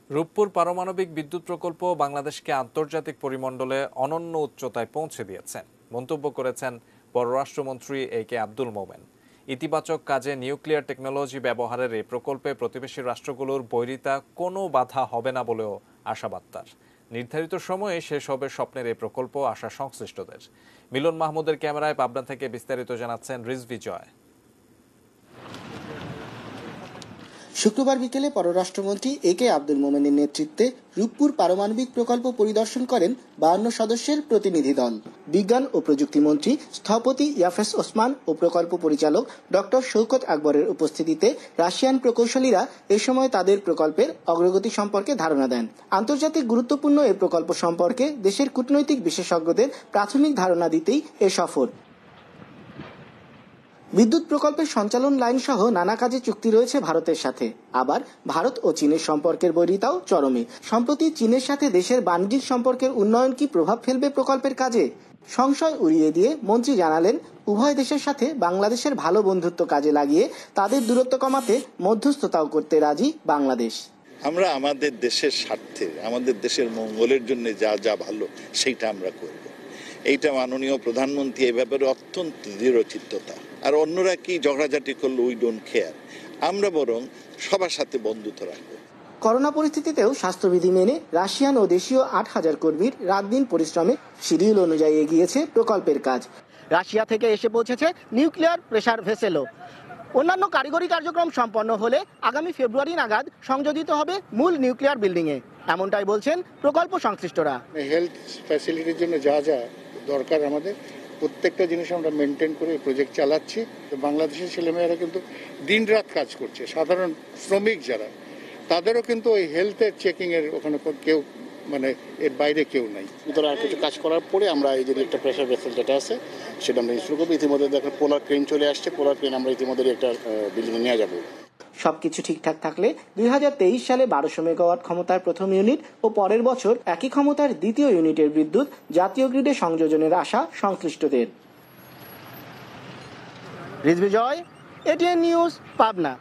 রূপপুর পারমাণবিক বিদ্যুৎ প্রকল্প বাংলাদেশকে আন্তর্জাতিক পরিমণ্ডলে অনন্য উচ্চতায় পৌঁছে দিয়েছে মন্তব্য করেছেন পররাষ্ট্রমন্ত্রী একে আব্দুল মোমেন। ইতিবাচক কাজে নিউক্লিয়ার টেকনোলজি ব্যবহারের এই প্রকল্পে প্রতিবেশী রাষ্ট্রগুলোর বৈরিতা কোনো বাধা হবে না বলেও আশাবাদ তার। নির্ধারিত সময়ে শেষ হবে স্বপ্নের এই প্রকল্প, আশা সংশ্লিষ্টদের। মিলন মাহমুদের ক্যামেরায় পাবনা থেকে বিস্তারিত জানাচ্ছেন রিজভি জয়। শুক্রবার বিকেলে পররাষ্ট্রমন্ত্রী একে আব্দুল মোমেনের নেতৃত্বে রূপপুর পারমাণবিক প্রকল্প পরিদর্শন করেন 52 সদস্যের প্রতিনিধি দল। বিজ্ঞান ও প্রযুক্তি মন্ত্রী স্থপতি ইয়াফেস ওসমান ও প্রকল্প পরিচালক ডক্টর শৌকত আকবরের উপস্থিতিতে রাশিয়ান প্রকৌশলীরা এ সময় তাদের প্রকল্পের অগ্রগতি সম্পর্কে ধারণা দেন। আন্তর্জাতিক গুরুত্বপূর্ণ এই প্রকল্প সম্পর্কে দেশের কূটনৈতিক বিশেষজ্ঞদের প্রাথমিক ধারণা দিতেই এ সফর। বিদ্যুৎ প্রকল্পের সঞ্চালন লাইন সহ নানা কাজে চুক্তি রয়েছে ভারতের সাথে। আবার ভারত ও চীনের সম্পর্কের বৈরিতাও চরমে। সম্প্রতি চীনের সাথে দেশের বাণিজ্যিক সম্পর্কের উন্নয়ন কি প্রভাব ফেলবে প্রকল্পের কাজে? সংশয় উড়িয়ে দিয়ে মন্ত্রী জানালেন, উভয় দেশের সাথে বাংলাদেশের ভালো বন্ধুত্ব কাজে লাগিয়ে তাদের দূরত্ব কমাতে মধ্যস্থতাও করতে রাজি বাংলাদেশ। আমরা আমাদের দেশের স্বার্থে, আমাদের দেশের মঙ্গলের জন্য যা যা ভালো সেইটা আমরা করব। এইটা মাননীয় প্রধানমন্ত্রী এই ব্যাপারে অত্যন্ত দৃঢ়চিত্ততা। আর অন্যরা কি ঝগড়াঝাটি করলে উই ডোন্ট কেয়ার, আমরা বরং সবার সাথে বন্ধুত্ব রাখবো। করোনা পরিস্থিতিতেও স্বাস্থ্যবিধি মেনে রাশিয়ান ও দেশীয় 8,000 কর্মীর রাত দিন পরিশ্রমে শিডিউল অনুযায়ী এগিয়েছে প্রকল্পের কাজ। রাশিয়া থেকে এসে পৌঁছেছে নিউক্লিয়ার প্রেসার ভেসেলও। অন্যান্য কারিগরি কার্যক্রম সম্পন্ন হলে আগামী ফেব্রুয়ারি নাগাদ সংযোজিত হবে মূল নিউক্লিয়ার বিল্ডিং এ, এমনটাই বলছেন প্রকল্প সংশ্লিষ্টরা। হেলথ ফ্যাসিলিটির জন্য যা যা দরকার আমাদের প্রত্যেকটা জিনিস আমরা মেনটেন করে প্রজেক্ট চালাচ্ছি। বাংলাদেশের ছেলেমেয়েরা কিন্তু দিনরাত কাজ করছে, সাধারণ শ্রমিক যারা, তাদেরও কিন্তু ওই হেলথের চেকিং এর ওখানে কেউ মানে এর বাইরে কেউ নাই। ভিতরে আর কিছু কাজ করার পরে আমরা এই যে একটা প্রেসার ভেসেল যেটা আছে সেটা আমরা ইনস্টল করবো। ইতিমধ্যে দেখেন পোলার ক্রেন চলে আসছে, পোলার ক্রেন আমরা ইতিমধ্যে একটা বিল্ডিং নিয়ে যাবো। সবকিছু ঠিকঠাক থাকলে 2023 সালে 1200 মেগাওয়াট ক্ষমতার প্রথম ইউনিট ও পরের বছর একই ক্ষমতার দ্বিতীয় ইউনিটের বিদ্যুৎ জাতীয় গ্রিডে সংযোজনের আশা সংশ্লিষ্টদের। রিজভি জয়, ATN নিউজ, পাবনা।